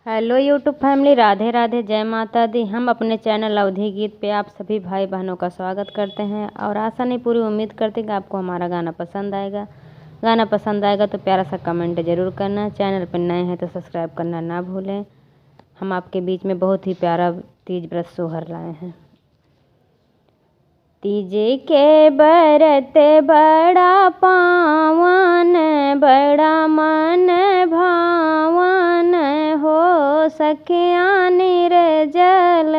Hello YouTube family, Radhe Radhe, जय माता दी। हम अपने चैनल अवधि गीत पे आप सभी भाई बहनों का स्वागत करते हैं और आशा नहीं पूरी उम्मीद करते कि आपको हमारा गाना पसंद आएगा। गाना पसंद आएगा तो प्यारा सा कमेंट ज़रूर करना। चैनल पर नए हैं तो सब्सक्राइब करना ना भूलें। हम आपके बीच में बहुत ही प्यारा तीज व्रत सोहर लाए हैं। तीज के व्रत बड़ा पावन, बड़ा मन भावन हो। सखिया निर्जल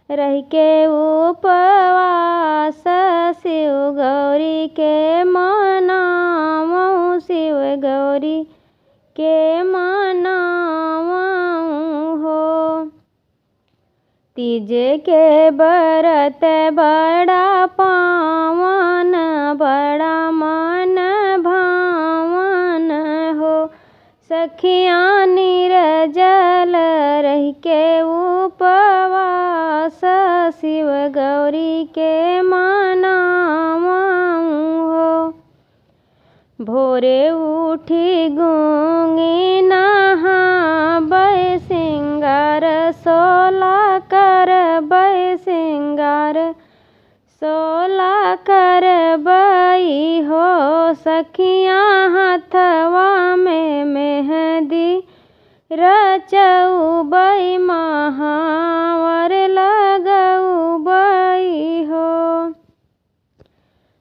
रह के उपवास, शिव गौरी के मनावऊँ, शिव गौरी के मनावऊँ हो। तीज के व्रत बड़ा पावन, बड़ा मन भावन हो। सखिया निर्जल रह के उपवास, शिव गौरी के मनावऊँ हो। भोरे उठी गूंगी नहाबै, सिंगार सोला करबै, सिंगार सोला करबै हो। सखिया हथवा में मेहंदी रचउबै, महावर लगउबै हो।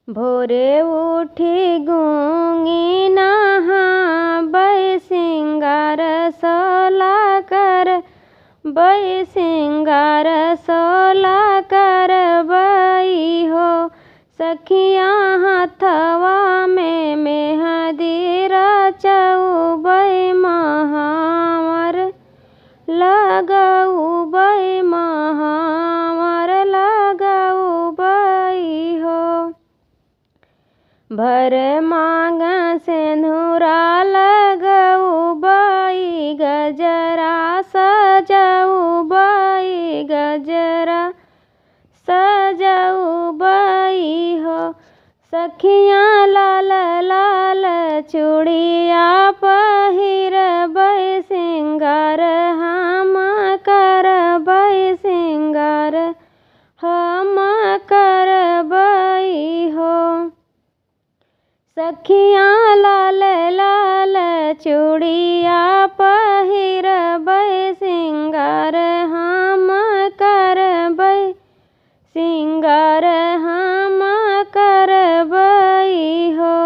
भोरे उठी गूंगी नहाबै, सिंगार सोला करबै, सिंगार सोला करबै हो। सखिया हथवा में मेहंदी रचउबै, महावर लगउबै, महावर लगउबै हो। भर मांग सिंदूरा लगउबै, गजरा सजउबै, गजरा सजउबै हो। सखिया लाल लाल चूड़िया पहिरबै, सिंगार हम करबै, सिंगार हम करबै हो। सखिया लाल लाल चूड़िया पहिरबै, सिंगार हम करबै, सिंगार हम करबै हो।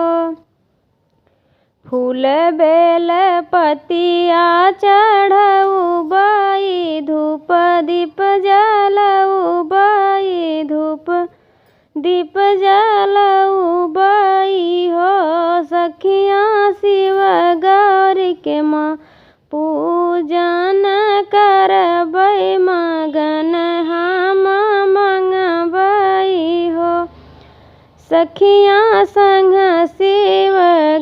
फूल बेल पतिया चढ़उबै, धूप दीप जलउबै, धूप दीप जलउबै हो। सखिया शिव गौरी के माँ पूजन करबै, मगन हम मंगबै हो। सखिया संग शिव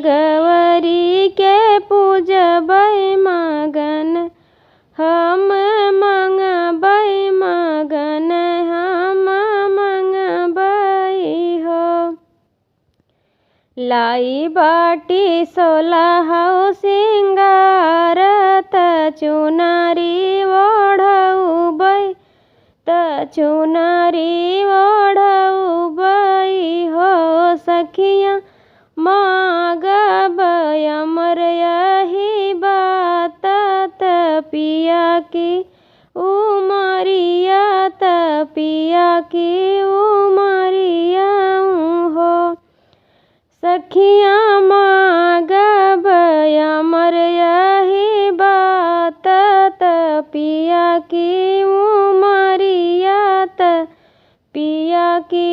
गौरी के पूजबै, मगन हम मंगबै, मगन हम मंगबै हो। लाई बाटी सोलहउ सिंगार, त चुनरी ओढ़उबै, त चुनरी ओढ़उबै हो। सखिया मांगबै अमर यही बात, त पिया की उमरिया, त पिया की उमरिया हो। सखिया मांगबै अमर यही बात, त पिया की उमरिया, त पिया की